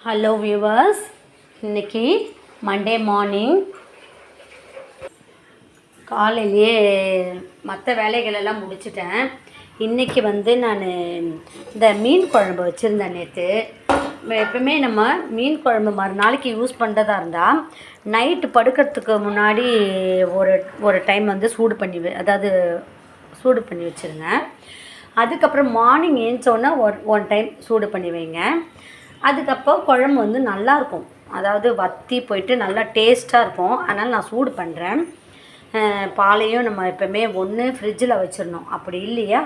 Hello viewers, இன்றைக்கி Monday morning காலையிலேயே மற்ற வேலைகளெல்லாம் முடிச்சிட்டேன். இன்றைக்கி நான் இந்த மீன் குழம்பு வச்சுருந்தேன். நேற்று எப்பவுமே நம்ம மீன் குழம்பு மறுநாளைக்கு யூஸ் பண்ணுறதா இருந்தால் நைட்டு படுக்கிறதுக்கு முன்னாடி ஒரு டைம் சூடு பண்ணி வச்சுருங்க. அதுக்கப்புறம் மார்னிங் ஏஞ்சோன்னா ஒன் டைம் சூடு பண்ணி வைங்க. அதுக்கப்புறம் குழம்பு நல்லாயிருக்கும், அதாவது வற்றி போயிட்டு நல்லா டேஸ்ட்டாக இருக்கும். அதனால் நான் சூடு பண்ணுறேன். பாலையும் நம்ம எப்போவுமே ஒன்று ஃப்ரிட்ஜில் வச்சிடணும். அப்படி இல்லையா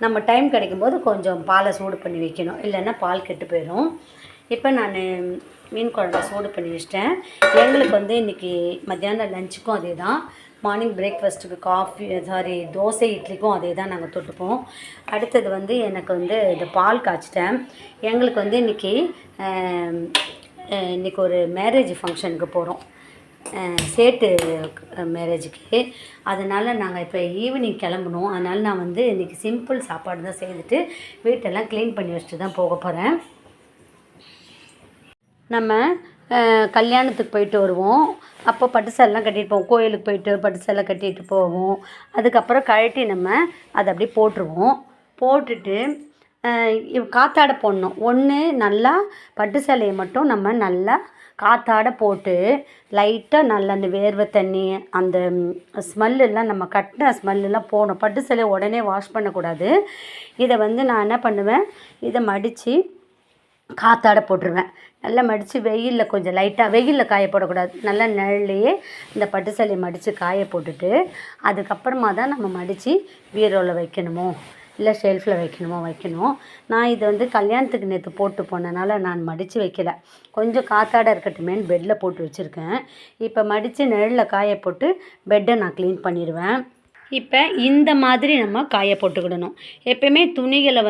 நம்ம டைம் கிடைக்கும்போது கொஞ்சம் பாலை சூடு பண்ணி வைக்கணும், இல்லைன்னா பால் கெட்டு போயிடும். இப்போ நான் மீன் குழம்பு சூடு பண்ணி வச்சிட்டேன். எங்களுக்கு இன்றைக்கி மத்தியானம் லஞ்சுக்கும் அதே தான், மார்னிங் பிரேக்ஃபாஸ்ட்டுக்கு தோசை இட்லிக்கும் அதே தான் நாங்கள் தொட்டுப்போம். அடுத்தது எனக்கு இந்த பால் காய்ச்சிட்டேன். எங்களுக்கு இன்றைக்கி ஒரு மேரேஜ் ஃபங்க்ஷனுக்கு போகிறோம், சேட்டு மேரேஜுக்கு. அதனால் நாங்கள் இப்போ ஈவினிங் கிளம்பணும். அதனால் நான் இன்றைக்கி சிம்பிள் சாப்பாடு தான் செய்துட்டு வீட்டெல்லாம் க்ளீன் பண்ணி வச்சுட்டு தான் போக போகிறேன். நம்ம கல்யாணத்துக்கு போயிட்டு வருவோம், அப்போ பட்டு சேலைலாம் கட்டிட்டு போவோம். கோயிலுக்கு போயிட்டு பட்டு சேலை கட்டிட்டு போவோம். அதுக்கப்புறம் கழட்டி நம்ம அதை அப்படியே போட்டுருவோம். போட்டுட்டு காத்தாட போடணும். ஒன்று நல்லா பட்டு சேலையை மட்டும் நம்ம நல்லா காத்தாட போட்டு லைட்டாக நல்லா அந்த வேர்வை தண்ணி அந்த ஸ்மெல்லாம் நம்ம கட்டின ஸ்மெல்லாம் போகணும். பட்டு சேலையை உடனே வாஷ் பண்ணக்கூடாது. இதை நான் என்ன பண்ணுவேன், இதை மடித்து காத்தாட போட்டுருவேன். நல்லா மடித்து வெயிலில் கொஞ்சம் லைட்டாக வெயிலில் காய போடக்கூடாது, நல்லா நிழல்லையே இந்த பட்டு சேலையை மடித்து காய போட்டுட்டு அதுக்கப்புறமா தான் நம்ம மடித்து பீரோவில் வைக்கணுமோ இல்லை ஷெல்ஃபில் வைக்கணும். நான் இதை கல்யாணத்துக்கு நேற்று போட்டு போனனால நான் மடித்து வைக்கலை, கொஞ்சம் காத்தாட இருக்கட்டுமேன்னு பெட்டில் போட்டு வச்சுருக்கேன். இப்போ மடித்து நிழலில் காய போட்டு பெட்டை நான் க்ளீன் பண்ணிடுவேன். இப்போ இந்த மாதிரி நம்ம காய போட்டுக்கிடணும். எப்பயுமே துணிகளை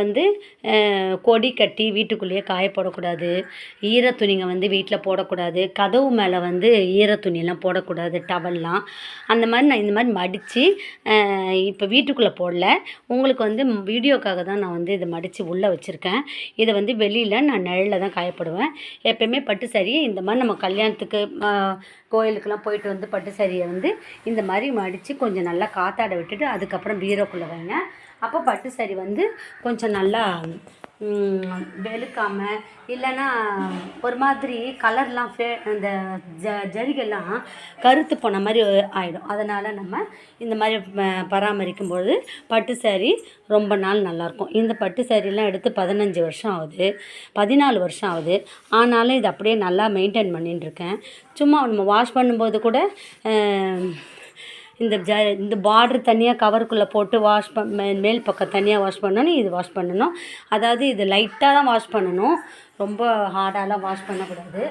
கொடி கட்டி வீட்டுக்குள்ளேயே காய போடக்கூடாது. ஈர துணிங்க வீட்டில் போடக்கூடாது. கதவு மேலே ஈர துணியெல்லாம் போடக்கூடாது, டவல்லாம். அந்த மாதிரி நான் இந்த மாதிரி மடித்து இப்போ வீட்டுக்குள்ளே போடல, உங்களுக்கு வீடியோக்காக தான் நான் இதை மடித்து உள்ளே வச்சுருக்கேன். இதை வெளியில் நான் நிழலில் தான் காயப்படுவேன். எப்பயுமே பட்டு சாரியை இந்த மாதிரி நம்ம கல்யாணத்துக்கு கோயிலுக்கெல்லாம் போயிட்டு பட்டு சாரியை இந்த மாதிரி மடித்து கொஞ்சம் நல்லா காத்தாட விட்டுட்டு அதுக்கப்புறம் பீரோக்குள்ளே வைங்க. அப்போ பட்டு சாரி கொஞ்சம் நல்லா வெளுக்காமல், இல்லைன்னா ஒரு மாதிரி கலர்லாம் இந்த ஜரிகெல்லாம் கருத்து போன மாதிரி ஆகிடும். அதனால் நம்ம இந்த மாதிரி பராமரிக்கும்போது பட்டு சாரி ரொம்ப நாள் நல்லாயிருக்கும். இந்த பட்டு சாரிலாம் எடுத்து 15 வருஷம் ஆகுது, 14 வருஷம் ஆகுது. ஆனாலும் இது அப்படியே நல்லா மெயின்டைன் பண்ணிட்டுருக்கேன். சும்மா நம்ம வாஷ் பண்ணும்போது கூட இந்த பார்ட்ரு தனியாக கவருக்குள்ளே போட்டு மேல் பக்கம் தனியாக வாஷ் பண்ணணும், இது வாஷ் பண்ணணும். அதாவது இது லைட்டாக தான் வாஷ் பண்ணணும், ரொம்ப ஹார்டாலாம் வாஷ் பண்ணக்கூடாது.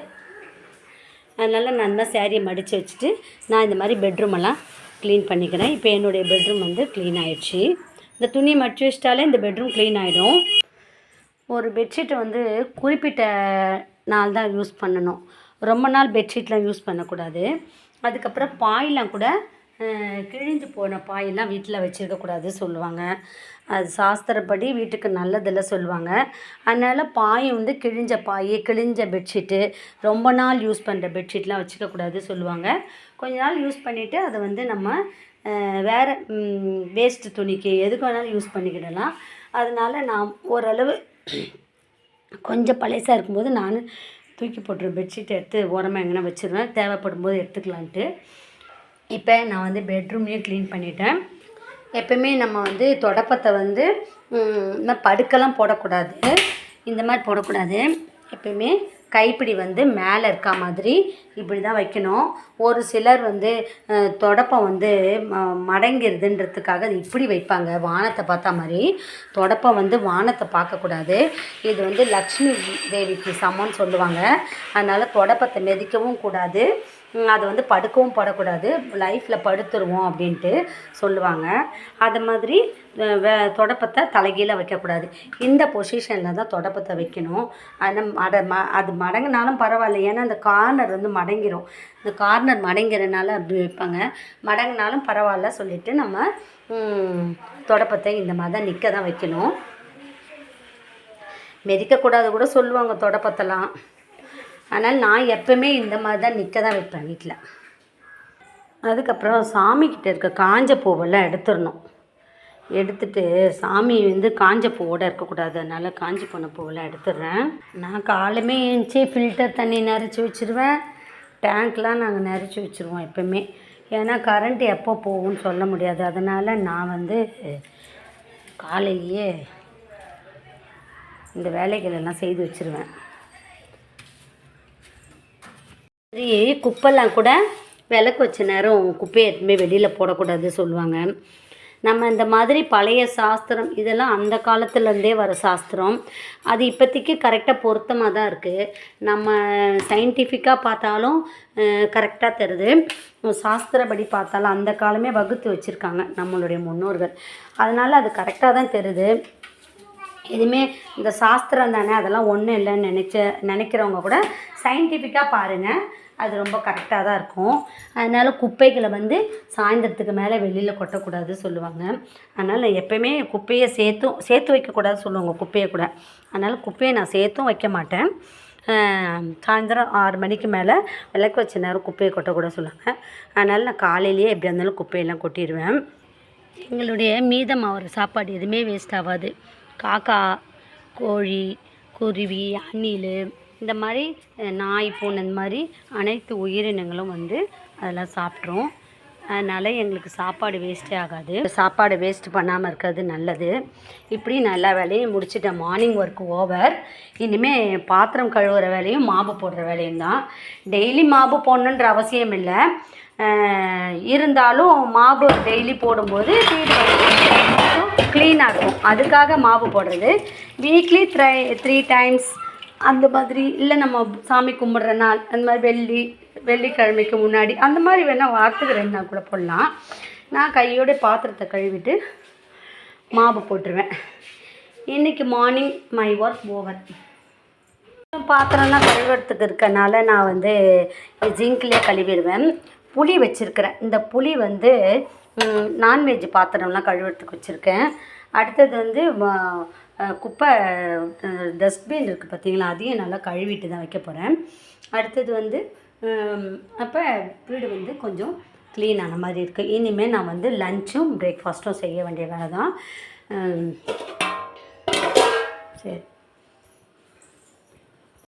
அதனால் நான் இந்த மாதிரி சேரீயை மடித்து வச்சுட்டு நான் இந்த மாதிரி பெட்ரூமெல்லாம் க்ளீன் பண்ணிக்கிறேன். இப்போ என்னுடைய பெட்ரூம் க்ளீன் ஆகிடுச்சு. இந்த துணியை மடித்து வச்சிட்டாலே இந்த பெட்ரூம் க்ளீன் ஆகிடும். ஒரு பெட்ஷீட்டை குறிப்பிட்ட நாள் தான் யூஸ் பண்ணணும், ரொம்ப நாள் பெட்ஷீட்லாம் யூஸ் பண்ணக்கூடாது. அதுக்கப்புறம் பாயெலாம் கூட கிழிஞ்சு போன பாயெல்லாம் வீட்டில் வச்சுருக்கக்கூடாது சொல்லுவாங்க. அது சாஸ்திரப்படி வீட்டுக்கு நல்லதில்லை சொல்லுவாங்க. அதனால் பாய் கிழிஞ்ச பாய், கிழிஞ்ச பெட்ஷீட்டு, ரொம்ப நாள் யூஸ் பண்ணுற பெட்ஷீட்லாம் வச்சுக்கக்கூடாது சொல்லுவாங்க. கொஞ்ச நாள் யூஸ் பண்ணிவிட்டு அதை நம்ம வேறு வேஸ்ட்டு துணிக்கு எதுக்கு வேணாலும் யூஸ் பண்ணிக்கிடலாம். அதனால் நான் ஓரளவு கொஞ்சம் பழசாக இருக்கும்போது நான் தூக்கி போட்டுருவேன். பெட்ஷீட்டை எடுத்து ஓரமாக எங்கன்னா வச்சுருவேன், தேவைப்படும் போது எடுத்துக்கலான்ட்டு. இப்போ நான் பெட்ரூம்லேயும் க்ளீன் பண்ணிட்டேன். எப்போயுமே நம்ம தொடப்பத்தை இந்த மாதிரி படுக்கெல்லாம் போடக்கூடாது, இந்த மாதிரி போடக்கூடாது. எப்போயுமே கைப்பிடி மேலே இருக்கா மாதிரி இப்படி தான் வைக்கணும். ஒரு சிலர் தொடப்பம் மடங்கிருதுன்றதுக்காக இப்படி வைப்பாங்க, வானத்தை பார்த்தா மாதிரி. தொடப்பம் வானத்தை பார்க்கக்கூடாது. இது லக்ஷ்மி தேவிக்கு சமம்னு சொல்லுவாங்க. அதனால் தொடப்பத்தை மிதிக்கவும் கூடாது, அது படுக்கவும் படக்கூடாது, லைஃப்பில் படுத்துருவோம் அப்படின்ட்டு சொல்லுவாங்க. அது மாதிரி தொடப்பத்தை தலைகீழ வைக்கக்கூடாது, இந்த பொசிஷனில் தான் தொடப்பத்தை வைக்கணும். அது மடங்கினாலும் பரவாயில்ல, ஏன்னா அந்த கார்னர் மடங்கிடும். இந்த கார்னர் மடங்கிறனால அப்படி வைப்பாங்க. மடங்கினாலும் பரவாயில்ல சொல்லிவிட்டு நம்ம தொடப்பத்தை இந்த மாதிரி தான் நிற்க தான் வைக்கணும். மிதிக்கக்கூடாது கூட சொல்லுவாங்க தொடப்பத்தெல்லாம். அதனால் நான் எப்போவுமே இந்த மாதிரி தான் நிற்க தான் வைப்பேன் வீட்டில். அதுக்கப்புறம் சாமிக்கிட்ட இருக்க காஞ்ச பூவெல்லாம் எடுத்துடணும். எடுத்துட்டு சாமி வந்து காஞ்ச பூவோடு இருக்கக்கூடாது, அதனால் காஞ்சி போன பூவெல்லாம் எடுத்துடுறேன். நான் காலமே ஏஞ்சி ஃபில்டர் தண்ணி நிறச்சி வச்சுருவேன். டேங்க்லாம் நாங்கள் நிறச்சி வச்சுருவோம் எப்போவுமே. ஏன்னா கரண்ட்டு எப்போ போகும்னு சொல்ல முடியாது. அதனால் நான் வந்து காலையிலேயே இந்த வேலைகள் எல்லாம் செய்து வச்சுருவேன். சரி, குப்பைலாம் கூட விளக்கு வச்ச நேரம் குப்பையை எதுவுமே வெளியில் போடக்கூடாது சொல்லுவாங்க. நம்ம இந்த மாதிரி பழைய சாஸ்திரம் இதெல்லாம் அந்த காலத்துலேருந்தே வர சாஸ்திரம். அது இப்போதைக்கு கரெக்டாக பொருத்தமாக தான் இருக்குது. நம்ம சயின்டிஃபிக்காக பார்த்தாலும் கரெக்டாக தருது. சாஸ்திரப்படி பார்த்தாலும் அந்த காலமே வகுத்து வச்சுருக்காங்க நம்மளுடைய முன்னோர்கள். அதனால் அது கரெக்டாக தான் தருது. எதுவுமே இந்த சாஸ்திரம் தானே, அதெல்லாம் ஒன்றும் இல்லைன்னு நினைக்கிறவங்க கூட சயின்டிஃபிக்காக பாருங்கள், அது ரொம்ப கரெக்டாக தான் இருக்கும். அதனால் குப்பைகளை வந்து சாயந்தரத்துக்கு மேலே வெளியில் கொட்டக்கூடாது சொல்லுவாங்க. அதனால் நான் எப்போயுமே குப்பையை சேர்த்து வைக்கக்கூடாது சொல்லுவாங்க குப்பையை கூட. அதனால் குப்பையை நான் சேர்த்தும் வைக்க மாட்டேன். சாயந்தரம் 6 மணிக்கு மேலே விளக்கு வச்ச நேரம் குப்பையை கொட்டக்கூடாது சொல்லுவாங்க. அதனால் நான் காலையிலேயே எப்படியா இருந்தாலும் குப்பையெல்லாம் கொட்டிடுவேன். எங்களுடைய மீதமாகிற சாப்பாடு எதுவுமே வேஸ்ட் ஆகாது. காக்கா, கோழி, குருவி, அணில், இந்த மாதிரி நாய், பூனை, இந்த மாதிரி அனைத்து உயிரினங்களும் வந்து அதெல்லாம் சாப்பிட்ரும். அதனால் எங்களுக்கு சாப்பாடு வேஸ்ட்டே ஆகாது. சாப்பாடு வேஸ்ட் பண்ணாமல் இருக்கிறது நல்லது. இப்படி நல்லா வேலையும் முடிச்சுட்டேன். Morning work over. இனிமேல் பாத்திரம் கழுவுற வேலையும் மாவு போடுற வேலையும் தான். டெய்லி மாவு போடணுன்ற அவசியம் இல்லை. இருந்தாலும் மாவு டெய்லி போடும்போது வீடு க்ளீனாக இருக்கும். அதுக்காக மாவு போடுறது. வீக்லி 3 டைம்ஸ் அந்த மாதிரி. இல்லை நம்ம சாமி கும்பிட்ற நாள் அந்த மாதிரி வெள்ளிக்கிழமைக்கு முன்னாடி அந்த மாதிரி வேணால் வாரத்துக்கு 2 நாள் கூட போடலாம். நான் கையோட பாத்திரத்தை கழுவிட்டு மாவு போட்டுருவேன். இன்றைக்கி மார்னிங் மை ஒர்க் ஓவர். பாத்திரம்லாம் கழுவுறதுக்கு இருக்கனால நான் வந்து ஜிங்க்லேயே கழுவிடுவேன். புளி வச்சுருக்கிறேன். இந்த புளி வந்து நான்வெஜ் பாத்திரம்லாம் கழுவுறதுக்கு வச்சுருக்கேன். அடுத்தது வந்து குப்பை டஸ்ட்பின் இருக்குது பார்த்தீங்களா, அதையும் நல்லா கழுவிட்டு தான் வைக்க போகிறேன். அடுத்தது வந்து அப்போ வீடு வந்து கொஞ்சம் க்ளீனான மாதிரி இருக்குது. இனிமேல் நான் வந்து லஞ்சும் பிரேக்ஃபாஸ்ட்டும் செய்ய வேண்டிய வேலை தான். சரி.